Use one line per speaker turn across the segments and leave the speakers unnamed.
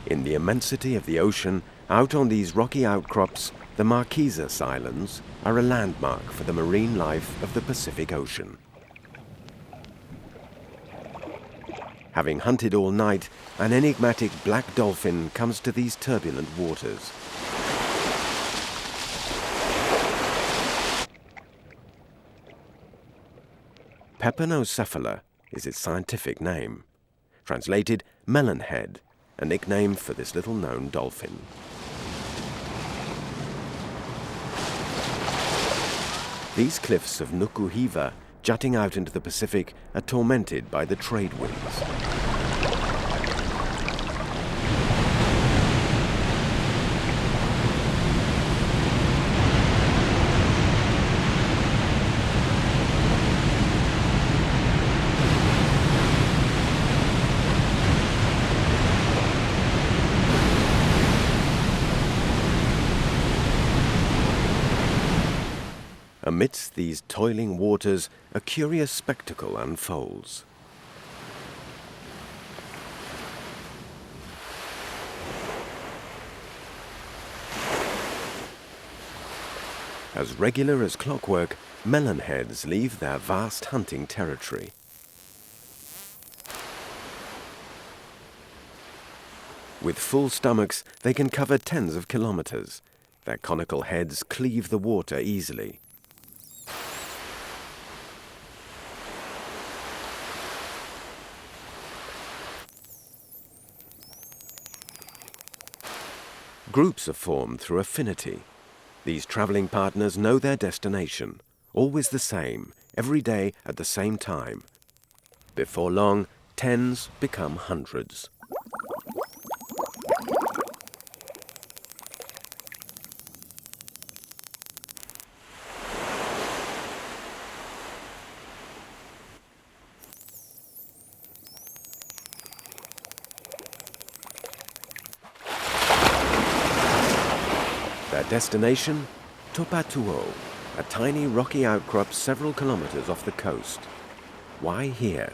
In the immensity of the ocean, out on these rocky outcrops, the Marquesas Islands are a landmark for the marine life of the Pacific Ocean. Having hunted all night, an enigmatic black dolphin comes to these turbulent waters. Pepanocephala is its scientific name. Translated, melonhead, a nickname for this little-known dolphin. These cliffs of Nukuhiva, jutting out into the Pacific, are tormented by the trade winds. Amidst these toiling waters, a curious spectacle unfolds. As regular as clockwork, melonheads leave their vast hunting territory. With full stomachs, they can cover tens of kilometers. Their conical heads cleave the water easily. Groups are formed through affinity. These traveling partners know their destination, always the same, every day at the same time. Before long, tens become hundreds. Their destination? Topatuo, a tiny rocky outcrop several kilometers off the coast. Why here?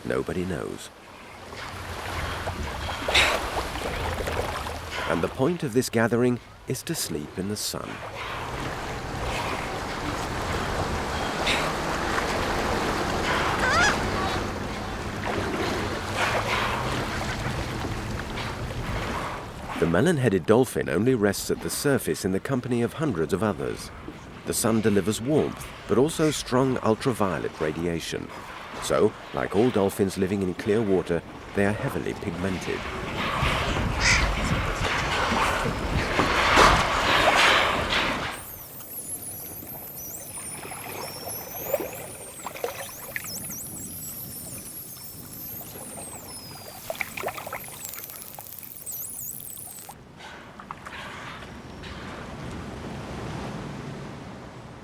Nobody knows. And the point of this gathering is to sleep in the sun. The melon-headed dolphin only rests at the surface in the company of hundreds of others. The sun delivers warmth, but also strong ultraviolet radiation. So, like all dolphins living in clear water, they are heavily pigmented.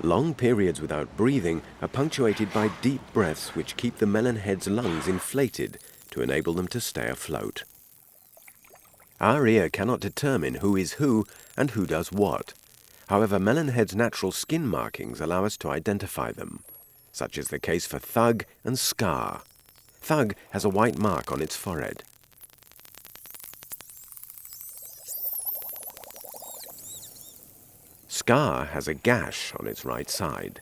Long periods without breathing are punctuated by deep breaths which keep the melonhead's lungs inflated to enable them to stay afloat. Our ear cannot determine who is who and who does what. However, melonheads' natural skin markings allow us to identify them. Such is the case for Thug and Scar. Thug has a white mark on its forehead. Scar has a gash on its right side.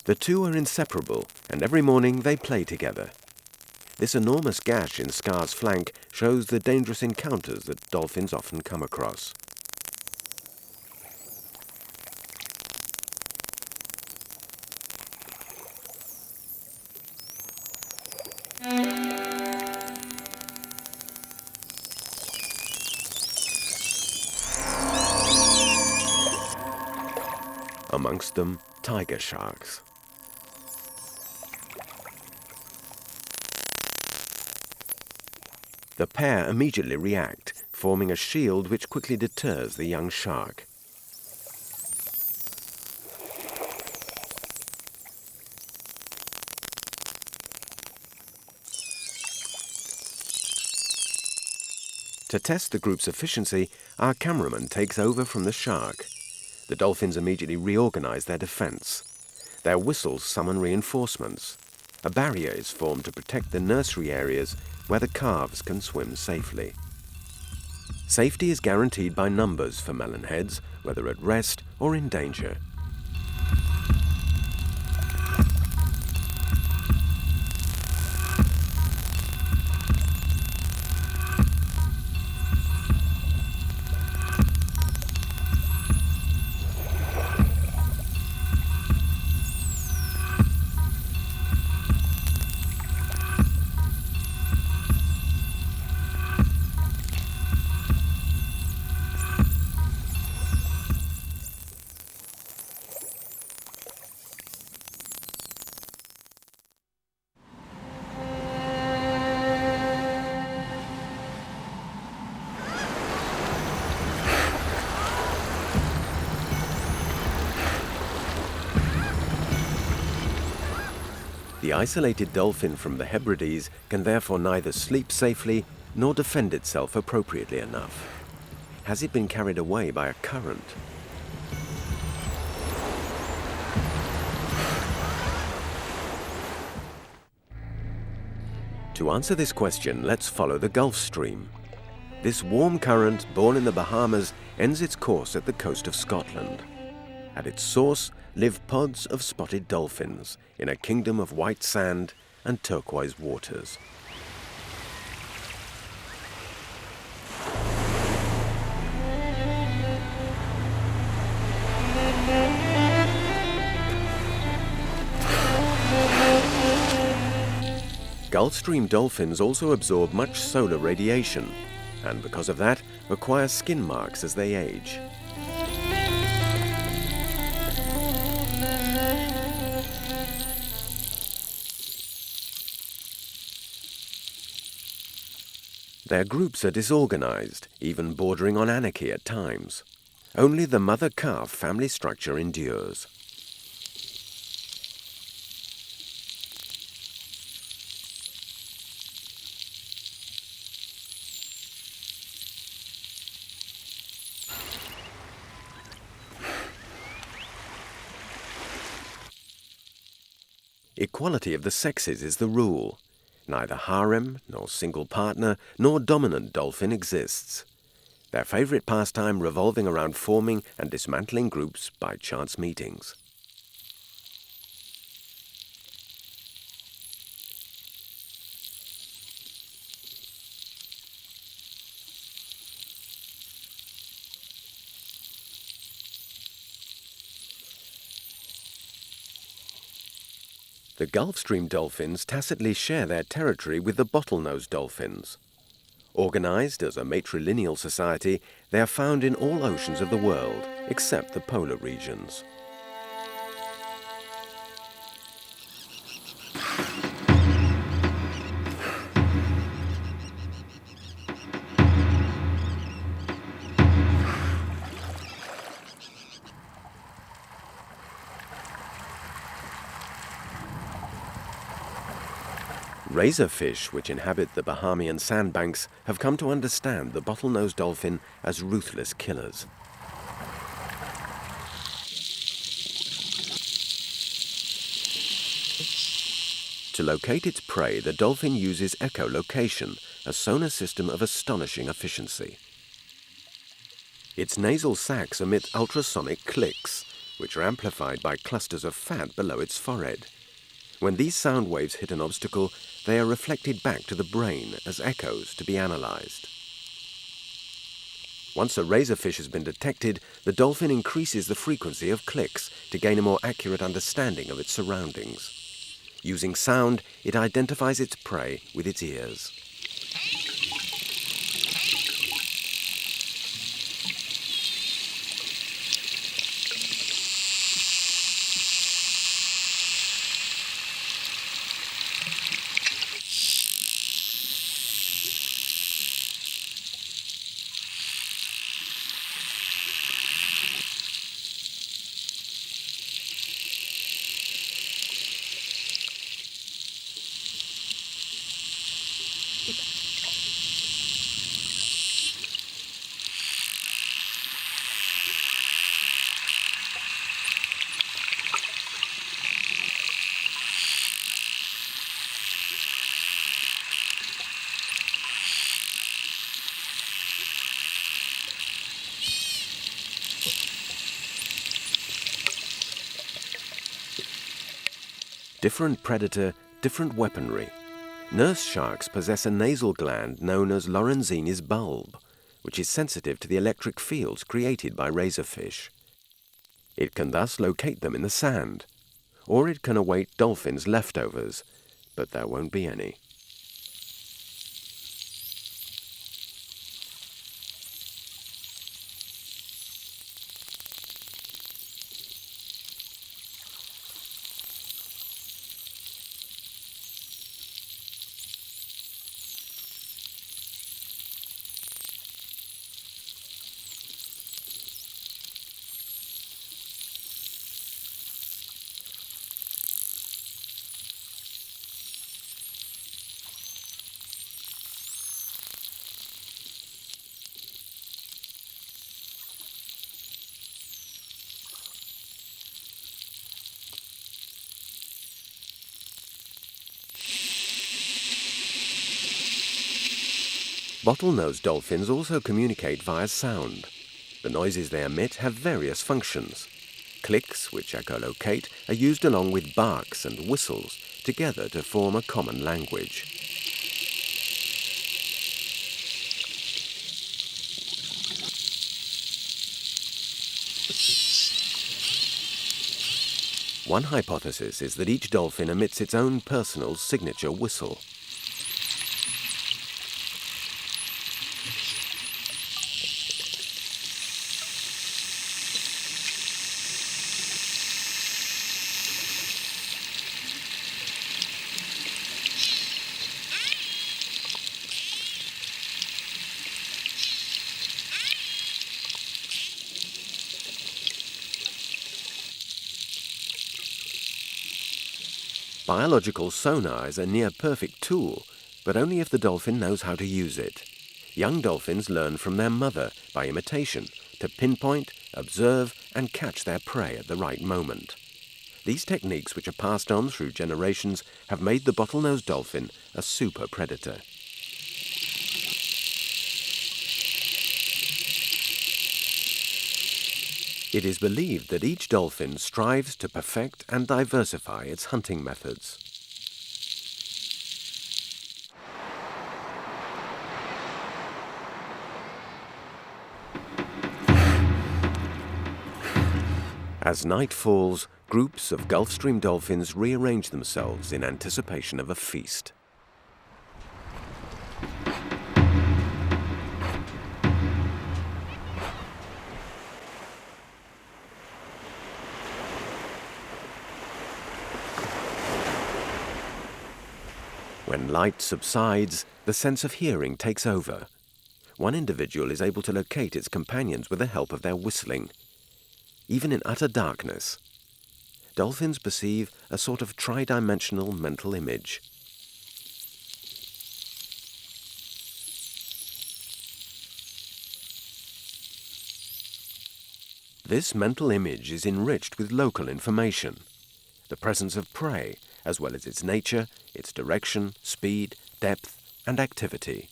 The two are inseparable, and every morning they play together. This enormous gash in Scar's flank shows the dangerous encounters that dolphins often come across. Amongst them, tiger sharks. The pair immediately react, forming a shield which quickly deters the young shark. To test the group's efficiency, our cameraman takes over from the shark. The dolphins immediately reorganize their defense. Their whistles summon reinforcements. A barrier is formed to protect the nursery areas where the calves can swim safely. Safety is guaranteed by numbers for melonheads, whether at rest or in danger. The isolated dolphin from the Hebrides can therefore neither sleep safely nor defend itself appropriately enough. Has it been carried away by a current? To answer this question, let's follow the Gulf Stream. This warm current, born in the Bahamas, ends its course at the coast of Scotland. At its source live pods of spotted dolphins in a kingdom of white sand and turquoise waters. Gulf Stream dolphins also absorb much solar radiation, and because of that, acquire skin marks as they age. Their groups are disorganized, even bordering on anarchy at times. Only the mother-calf family structure endures. Equality of the sexes is the rule. Neither harem, nor single partner, nor dominant dolphin exists. Their favorite pastime revolving around forming and dismantling groups by chance meetings. The Gulf Stream dolphins tacitly share their territory with the bottlenose dolphins. Organized as a matrilineal society, they are found in all oceans of the world, except the polar regions. Razorfish, which inhabit the Bahamian sandbanks, have come to understand the bottlenose dolphin as ruthless killers. To locate its prey, the dolphin uses echolocation, a sonar system of astonishing efficiency. Its nasal sacs emit ultrasonic clicks, which are amplified by clusters of fat below its forehead. When these sound waves hit an obstacle, they are reflected back to the brain as echoes to be analyzed. Once a razorfish has been detected, the dolphin increases the frequency of clicks to gain a more accurate understanding of its surroundings. Using sound, it identifies its prey with its ears. Different predator, different weaponry. Nurse sharks possess a nasal gland known as Lorenzini's bulb, which is sensitive to the electric fields created by razorfish. It can thus locate them in the sand, or it can await dolphins' leftovers, but there won't be any. Bottlenose dolphins also communicate via sound. The noises they emit have various functions. Clicks, which echolocate, are used along with barks and whistles together to form a common language. One hypothesis is that each dolphin emits its own personal signature whistle. Biological sonar is a near-perfect tool, but only if the dolphin knows how to use it. Young dolphins learn from their mother by imitation to pinpoint, observe, and catch their prey at the right moment. These techniques, which are passed on through generations, have made the bottlenose dolphin a super predator. It is believed that each dolphin strives to perfect and diversify its hunting methods. As night falls, groups of Gulf Stream dolphins rearrange themselves in anticipation of a feast. When light subsides, the sense of hearing takes over. One individual is able to locate its companions with the help of their whistling. Even in utter darkness, dolphins perceive a sort of tri-dimensional mental image. This mental image is enriched with local information, the presence of prey, as well as its nature, its direction, speed, depth, and activity.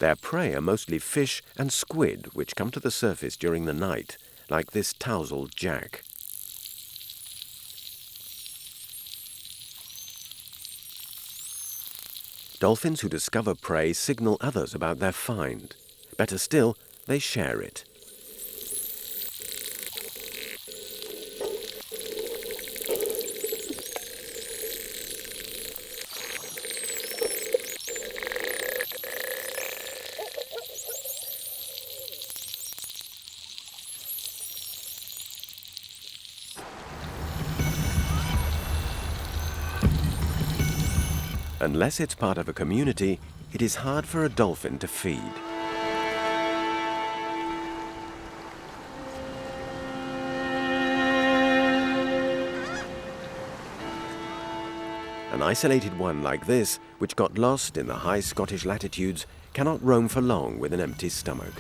Their prey are mostly fish and squid, which come to the surface during the night, like this tousled jack. Dolphins who discover prey signal others about their find. Better still, they share it. Unless it's part of a community, it is hard for a dolphin to feed. An isolated one like this, which got lost in the high Scottish latitudes, cannot roam for long with an empty stomach.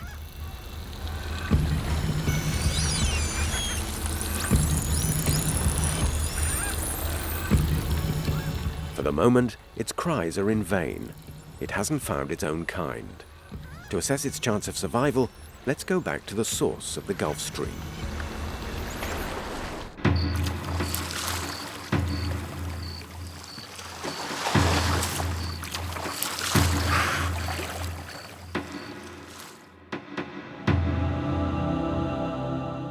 For the moment, its cries are in vain. It hasn't found its own kind. To assess its chance of survival, Let's go back to the source of the Gulf Stream.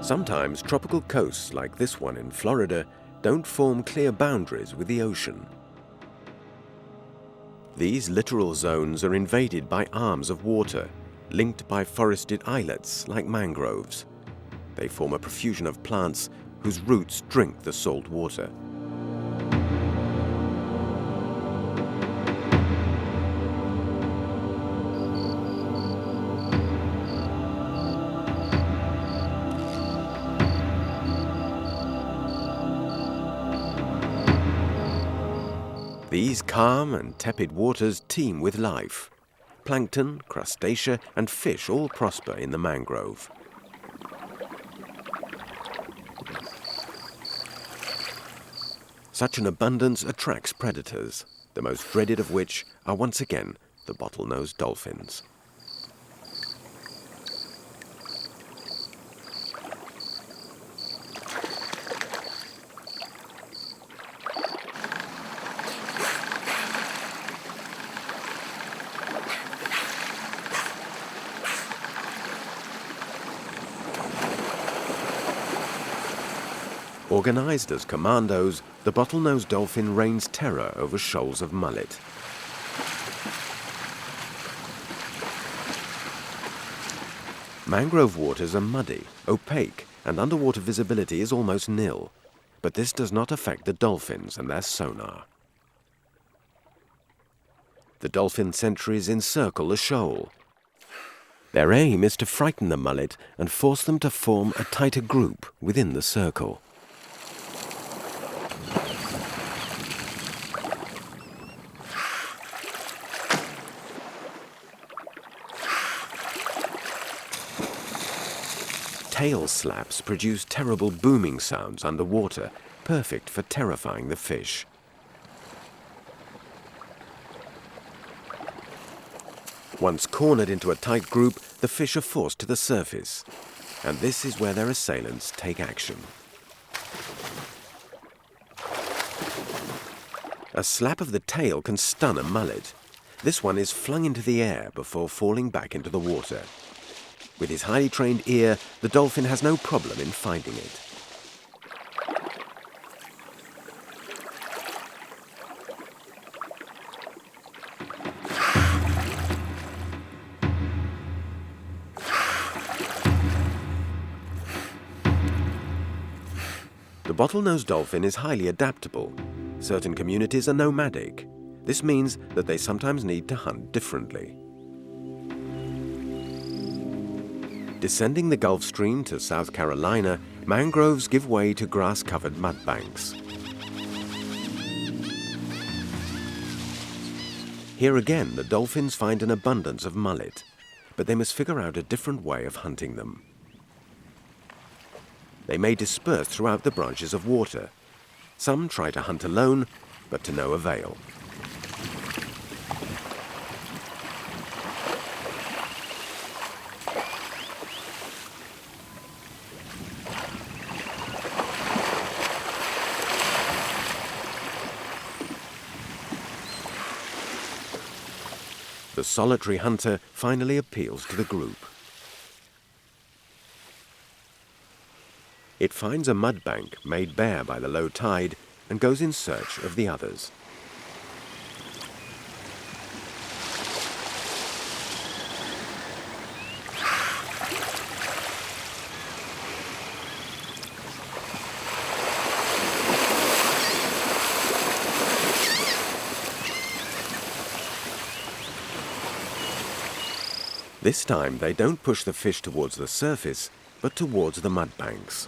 Sometimes tropical coasts like this one in Florida don't form clear boundaries with the ocean. These littoral zones are invaded by arms of water, linked by forested islets like mangroves. They form a profusion of plants whose roots drink the salt water. These calm and tepid waters teem with life. Plankton, crustacea and fish all prosper in the mangrove. Such an abundance attracts predators, the most dreaded of which are once again the bottlenose dolphins. Organized as commandos, the bottlenose dolphin rains terror over shoals of mullet. Mangrove waters are muddy, opaque, and underwater visibility is almost nil. But this does not affect the dolphins and their sonar. The dolphin sentries encircle the shoal. Their aim is to frighten the mullet and force them to form a tighter group within the circle. Tail slaps produce terrible booming sounds underwater, perfect for terrifying the fish. Once cornered into a tight group, the fish are forced to the surface, and this is where their assailants take action. A slap of the tail can stun a mullet. This one is flung into the air before falling back into the water. With his highly trained ear, the dolphin has no problem in finding it. The bottlenose dolphin is highly adaptable. Certain communities are nomadic. This means that they sometimes need to hunt differently. Descending the Gulf Stream to South Carolina, mangroves give way to grass-covered mudbanks. Here again, the dolphins find an abundance of mullet, but they must figure out a different way of hunting them. They may disperse throughout the branches of water. Some try to hunt alone, but to no avail. The solitary hunter finally appeals to the group. It finds a mudbank made bare by the low tide and goes in search of the others. This time they don't push the fish towards the surface, but towards the mudbanks.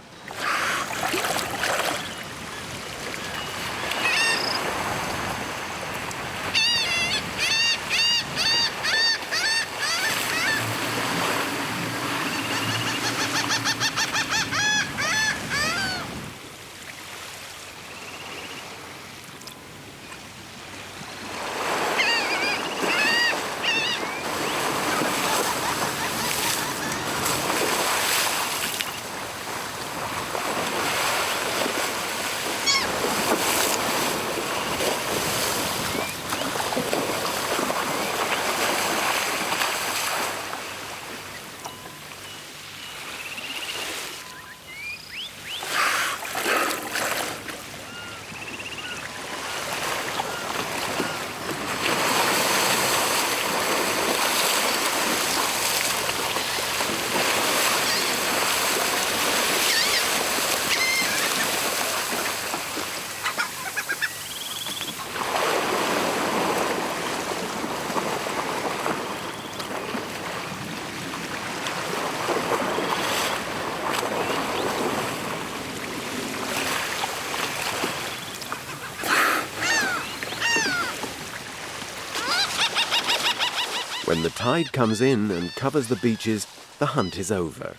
When the tide comes in and covers the beaches, the hunt is over.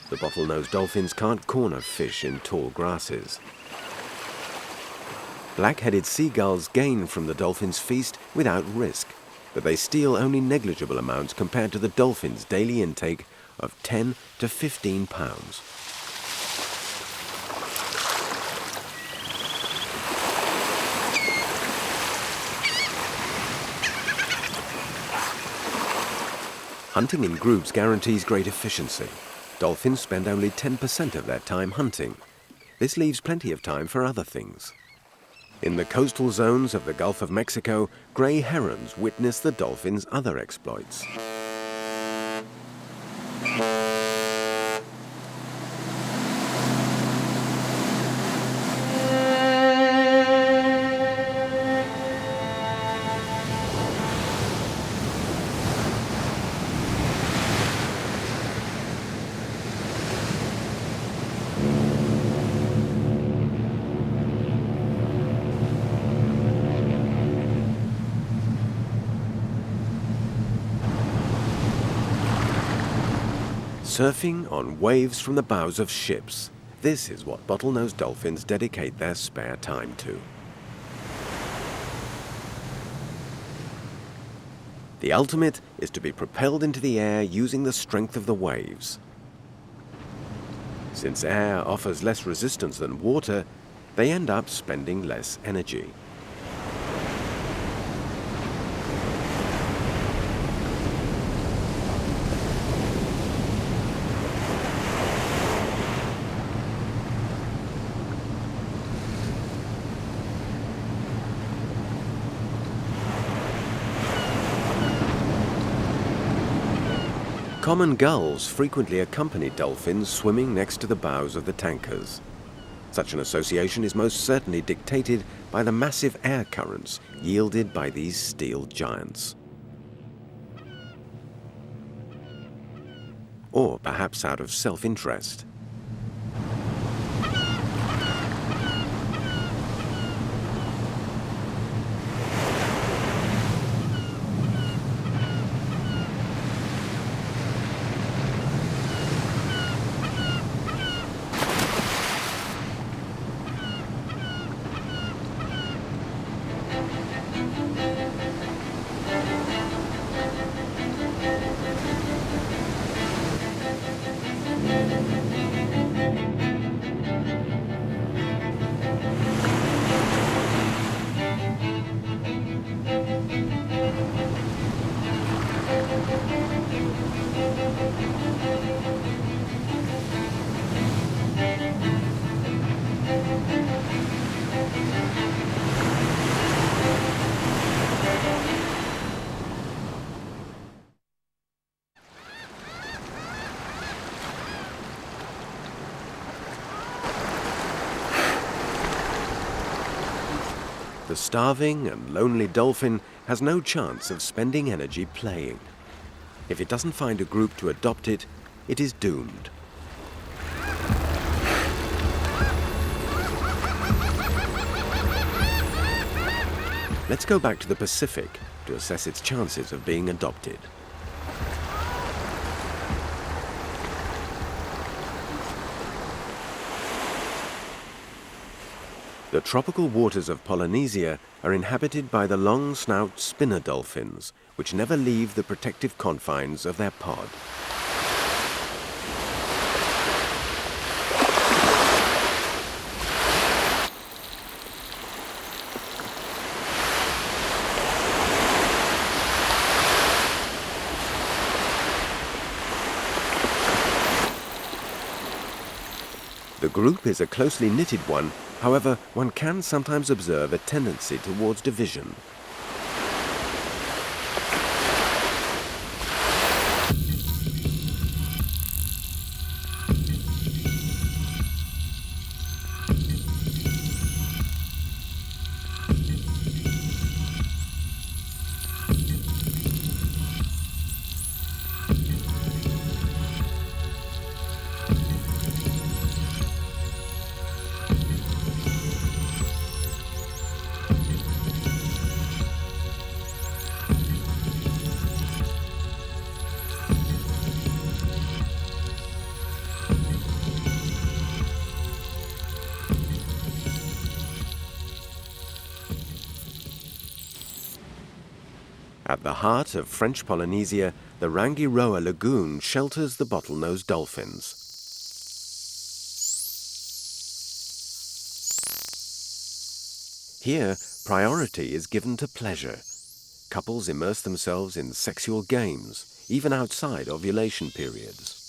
The bottlenose dolphins can't corner fish in tall grasses. Black-headed seagulls gain from the dolphins' feast without risk, but they steal only negligible amounts compared to the dolphins' daily intake of 10 to 15 pounds. Hunting in groups guarantees great efficiency. Dolphins spend only 10% of their time hunting. This leaves plenty of time for other things. In the coastal zones of the Gulf of Mexico, grey herons witness the dolphins' other exploits. Surfing on waves from the bows of ships. This is what bottlenose dolphins dedicate their spare time to. The ultimate is to be propelled into the air using the strength of the waves. Since air offers less resistance than water, they end up spending less energy. Common gulls frequently accompany dolphins swimming next to the bows of the tankers. Such an association is most certainly dictated by the massive air currents yielded by these steel giants. Or perhaps out of self-interest. The starving and lonely dolphin has no chance of spending energy playing. If it doesn't find a group to adopt it, it is doomed. Let's go back to the Pacific to assess its chances of being adopted. The tropical waters of Polynesia are inhabited by the long-snout spinner dolphins, which never leave the protective confines of their pod. The group is a closely knitted one. However, one can sometimes observe a tendency towards division. At the heart of French Polynesia, the Rangiroa Lagoon shelters the bottlenose dolphins. Here, priority is given to pleasure. Couples immerse themselves in sexual games, even outside ovulation periods.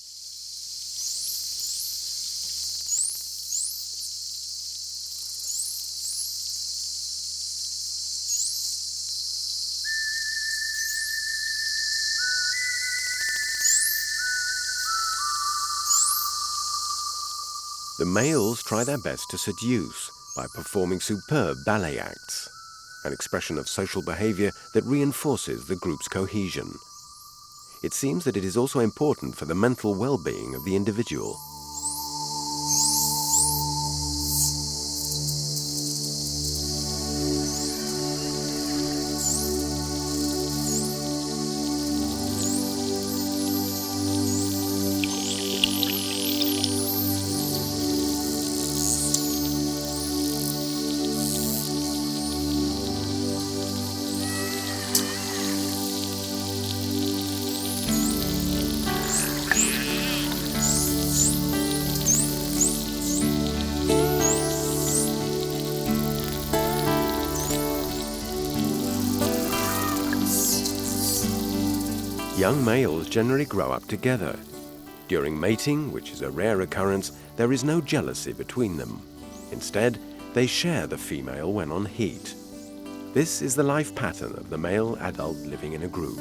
The males try their best to seduce by performing superb ballet acts, an expression of social behavior that reinforces the group's cohesion. It seems that it is also important for the mental well-being of the individual. Young males generally grow up together. During mating, which is a rare occurrence, there is no jealousy between them. Instead, they share the female when on heat. This is the life pattern of the male adult living in a group.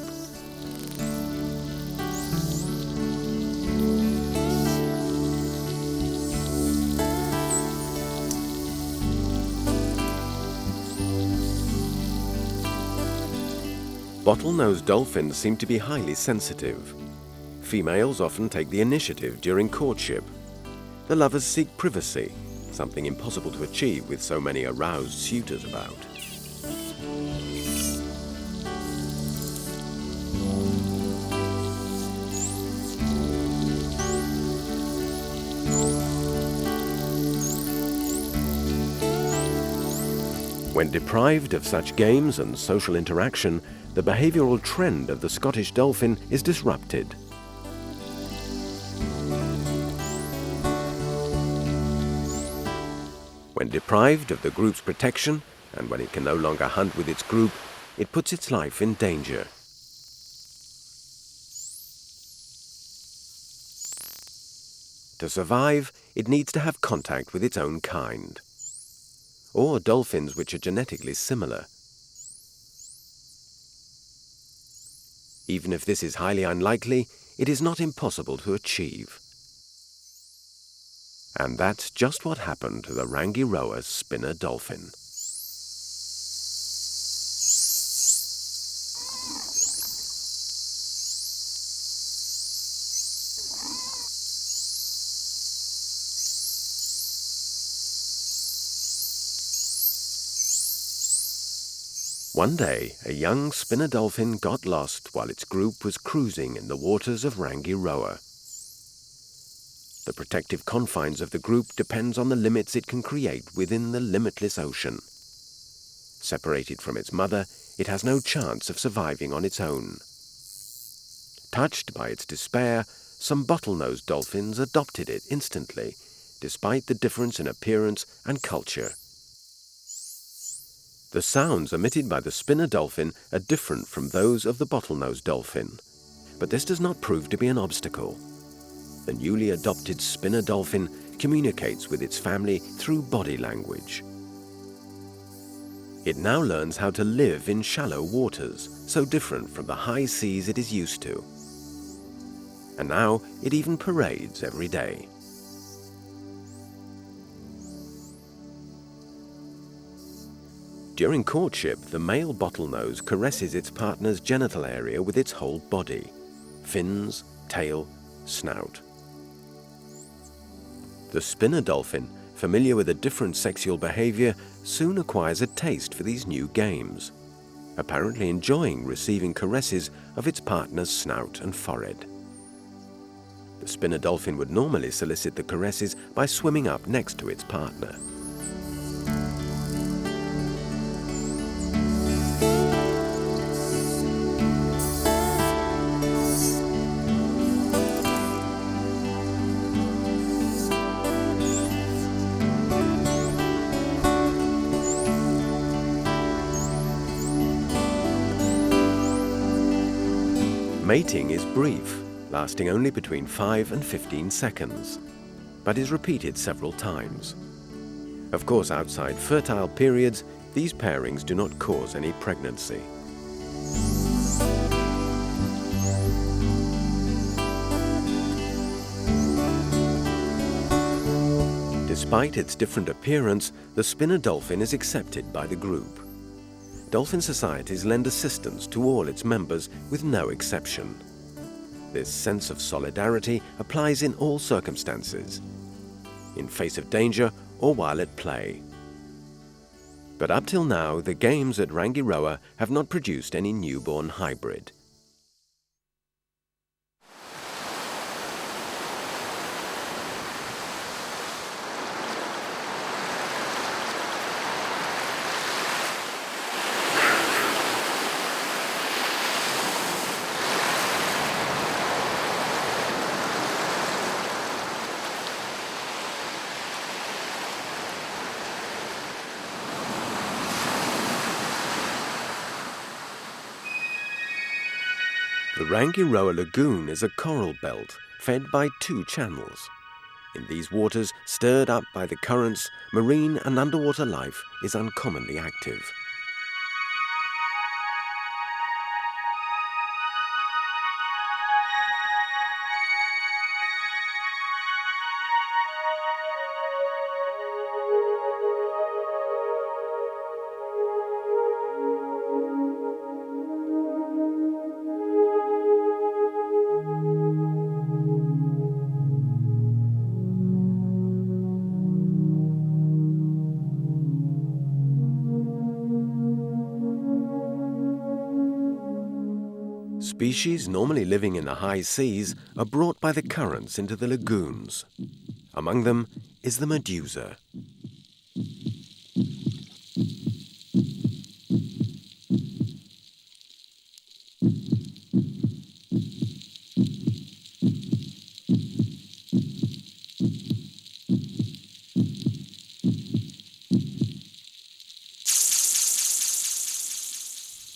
Bottlenose dolphins seem to be highly sensitive. Females often take the initiative during courtship. The lovers seek privacy, something impossible to achieve with so many aroused suitors about. When deprived of such games and social interaction, the behavioral trend of the Scottish dolphin is disrupted. When deprived of the group's protection, and when it can no longer hunt with its group, it puts its life in danger. To survive, it needs to have contact with its own kind, or dolphins which are genetically similar. Even if this is highly unlikely, it is not impossible to achieve. And that's just what happened to the Rangiroa spinner dolphin. One day, a young spinner dolphin got lost while its group was cruising in the waters of Rangiroa. The protective confines of the group depends on the limits it can create within the limitless ocean. Separated from its mother, it has no chance of surviving on its own. Touched by its despair, some bottlenose dolphins adopted it instantly, despite the difference in appearance and culture. The sounds emitted by the spinner dolphin are different from those of the bottlenose dolphin, but this does not prove to be an obstacle. The newly adopted spinner dolphin communicates with its family through body language. It now learns how to live in shallow waters, so different from the high seas it is used to. And now it even parades every day. During courtship, the male bottlenose caresses its partner's genital area with its whole body: fins, tail, snout. The spinner dolphin, familiar with a different sexual behavior, soon acquires a taste for these new games, apparently enjoying receiving caresses of its partner's snout and forehead. The spinner dolphin would normally solicit the caresses by swimming up next to its partner. Mating is brief, lasting only between 5 and 15 seconds, but is repeated several times. Of course, outside fertile periods, these pairings do not cause any pregnancy. Despite its different appearance, the spinner dolphin is accepted by the group. Dolphin societies lend assistance to all its members with no exception. This sense of solidarity applies in all circumstances, in face of danger or while at play. But up till now, the games at Rangiroa have not produced any newborn hybrid. The Rangiroa Lagoon is a coral belt fed by 2 channels. In these waters, stirred up by the currents, marine and underwater life is uncommonly active. Species normally living in the high seas are brought by the currents into the lagoons. Among them is the medusa.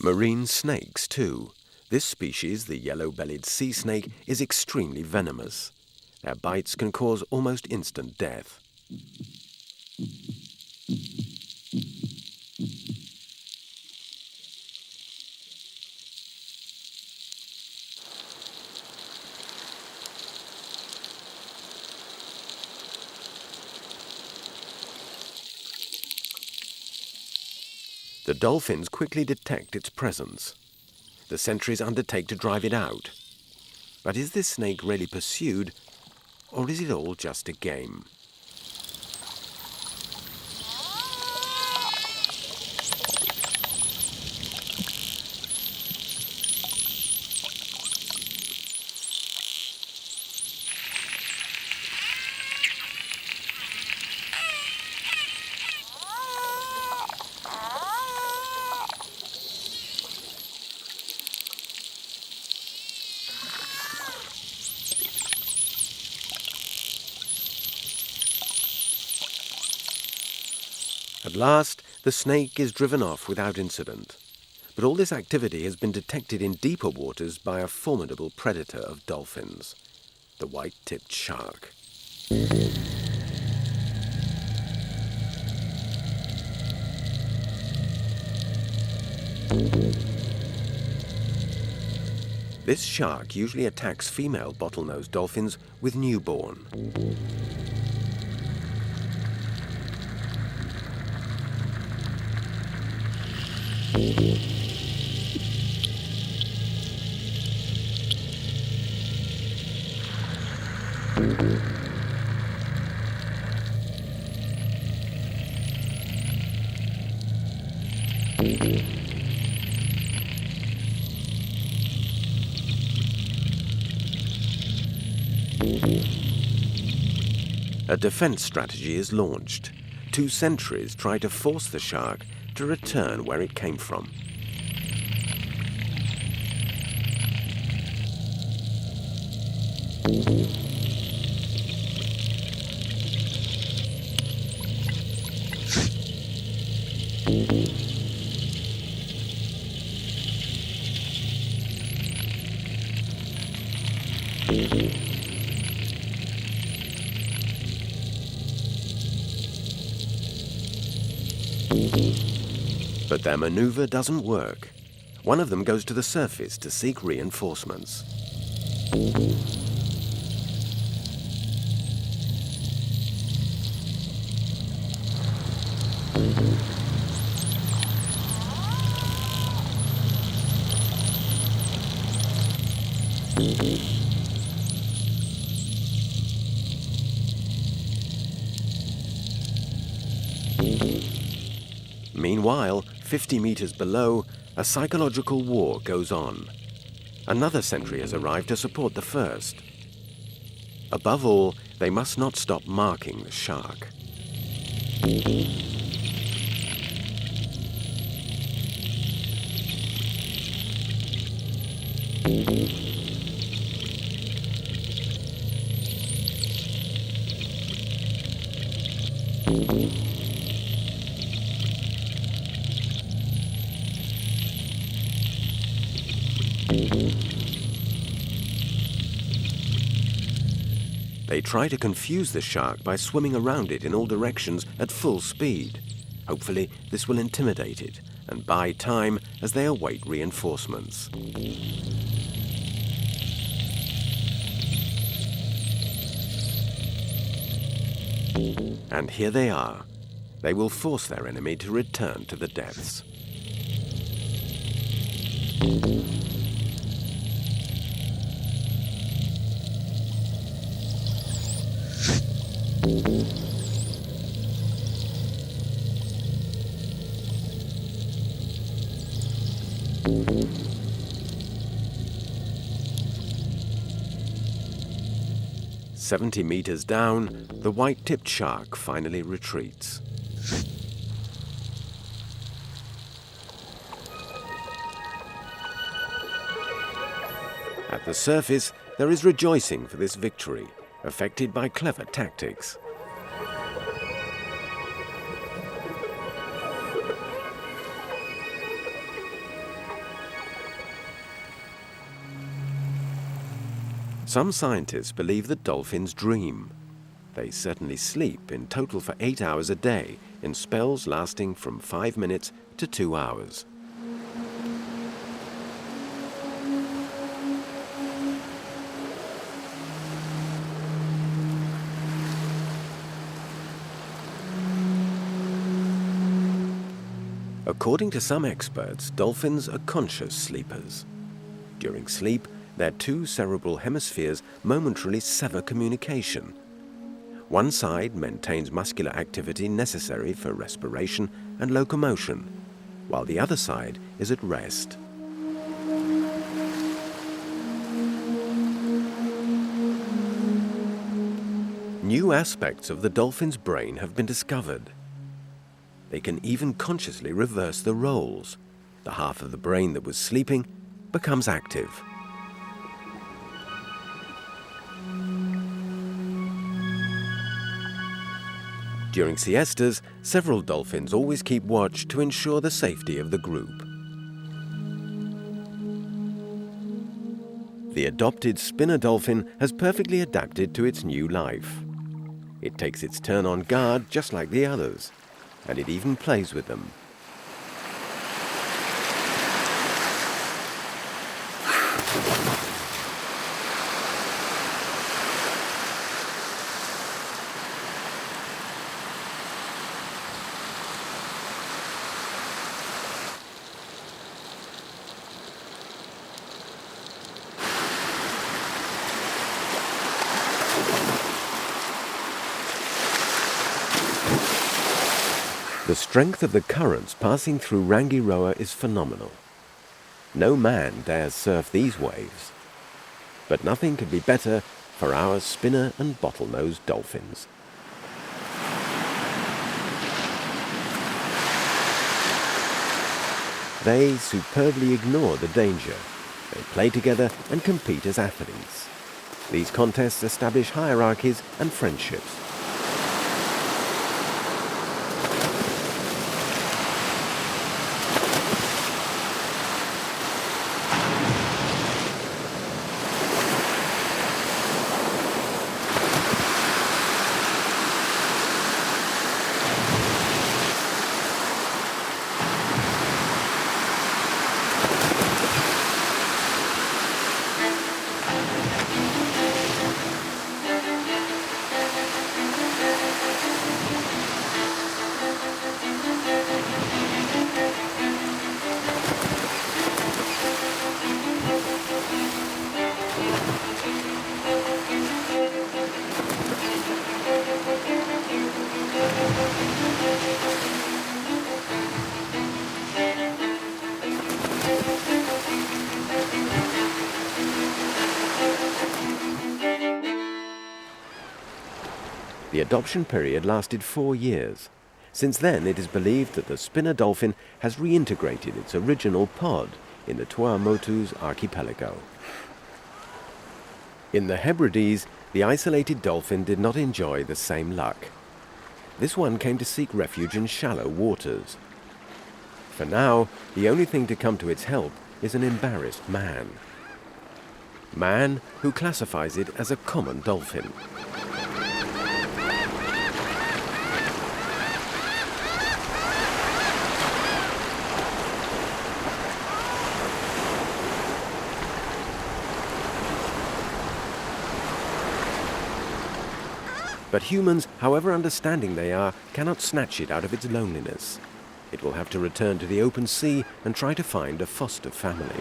Marine snakes too. This species, the yellow-bellied sea snake, is extremely venomous. Their bites can cause almost instant death. The dolphins quickly detect its presence. The sentries undertake to drive it out. But is this snake really pursued, or is it all just a game? At last, the snake is driven off without incident. But all this activity has been detected in deeper waters by a formidable predator of dolphins, the white-tipped shark. This shark usually attacks female bottlenose dolphins with newborn. A defense strategy is launched. 2 sentries try to force the shark to return where it came from. But their maneuver doesn't work. One of them goes to the surface to seek reinforcements. Meanwhile, 50 meters below, a psychological war goes on. Another sentry has arrived to support the first. Above all, they must not stop marking the shark. They try to confuse the shark by swimming around it in all directions at full speed. Hopefully, this will intimidate it and buy time as they await reinforcements. And here they are. They will force their enemy to return to the depths. "70 meters down, the white-tipped shark finally retreats. At the surface, there is rejoicing for this victory, effected by clever tactics. Some scientists believe that dolphins dream. They certainly sleep in total for 8 hours a day, in spells lasting from 5 minutes to 2 hours. According to some experts, dolphins are conscious sleepers. During sleep, their two cerebral hemispheres momentarily sever communication. One side maintains muscular activity necessary for respiration and locomotion, while the other side is at rest. New aspects of the dolphin's brain have been discovered. They can even consciously reverse the roles. The half of the brain that was sleeping becomes active. During siestas, several dolphins always keep watch to ensure the safety of the group. The adopted spinner dolphin has perfectly adapted to its new life. It takes its turn on guard just like the others, and it even plays with them. The strength of the currents passing through Rangiroa is phenomenal. No man dares surf these waves. But nothing could be better for our spinner and bottlenose dolphins. They superbly ignore the danger. They play together and compete as athletes. These contests establish hierarchies and friendships. The adoption period lasted 4 years. Since then, it is believed that the spinner dolphin has reintegrated its original pod in the Tuamotu's archipelago. In the Hebrides, the isolated dolphin did not enjoy the same luck. This one came to seek refuge in shallow waters. For now, the only thing to come to its help is an embarrassed man. Man who classifies it as a common dolphin. But humans, however understanding they are, cannot snatch it out of its loneliness. It will have to return to the open sea and try to find a foster family.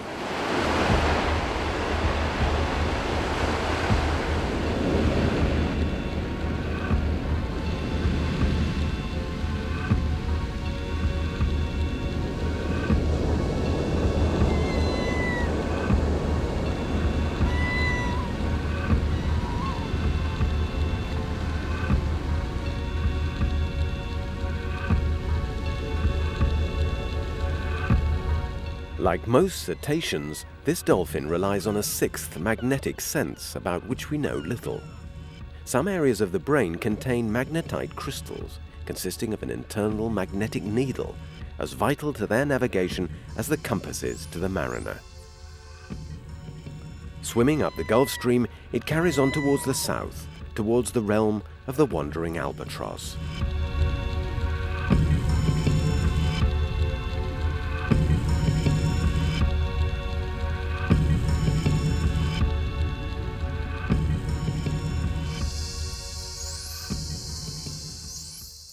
Like most cetaceans, this dolphin relies on a sixth magnetic sense about which we know little. Some areas of the brain contain magnetite crystals consisting of an internal magnetic needle, as vital to their navigation as the compass is to the mariner. Swimming up the Gulf Stream, it carries on towards the south, towards the realm of the wandering albatross.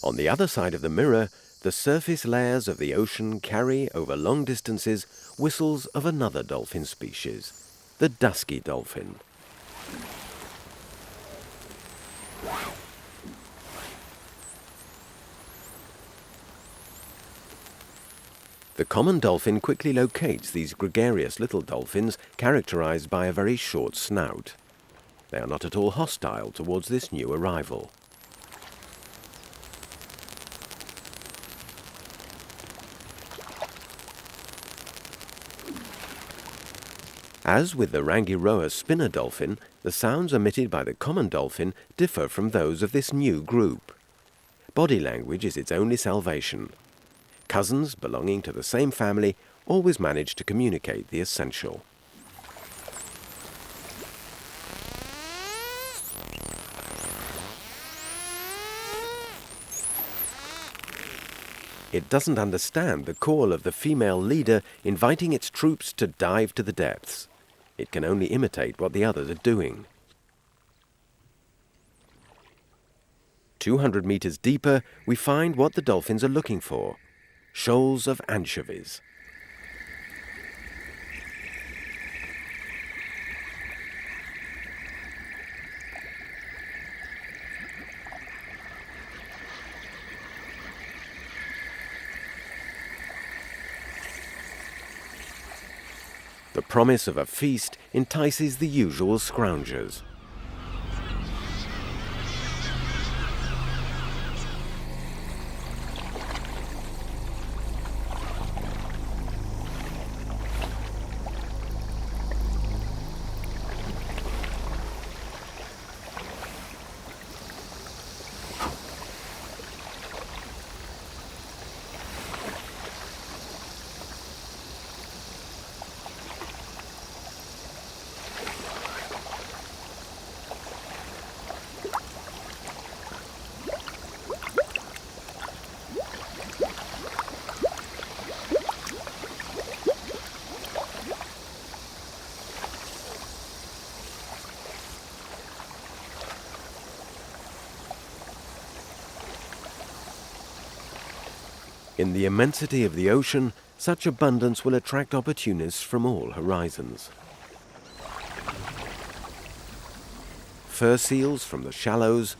On the other side of the mirror, the surface layers of the ocean carry over long distances whistles of another dolphin species, the dusky dolphin. The common dolphin quickly locates these gregarious little dolphins characterized by a very short snout. They are not at all hostile towards this new arrival. As with the Rangiroa spinner dolphin, the sounds emitted by the common dolphin differ from those of this new group. Body language is its only salvation. Cousins belonging to the same family always manage to communicate the essential. It doesn't understand the call of the female leader inviting its troops to dive to the depths. It can only imitate what the others are doing. 200 meters deeper, we find what the dolphins are looking for: shoals of anchovies. The promise of a feast entices the usual scroungers. In the immensity of the ocean, such abundance will attract opportunists from all horizons. Fur seals from the shallows,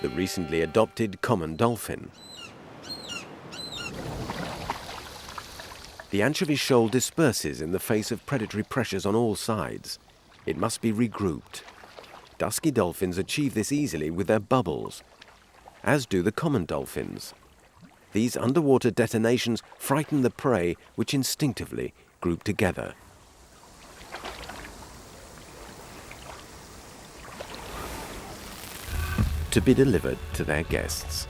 the recently adopted common dolphin. The anchovy shoal disperses in the face of predatory pressures on all sides. it must be regrouped. Dusky dolphins achieve this easily with their bubbles, as do the common dolphins. These underwater detonations frighten the prey, which instinctively group together. To be delivered to their guests.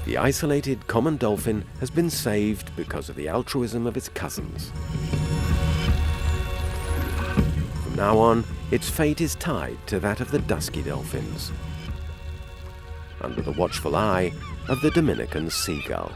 The isolated common dolphin has been saved because of the altruism of its cousins. From now on, its fate is tied to that of the dusky dolphins, under the watchful eye of the Dominican seagull.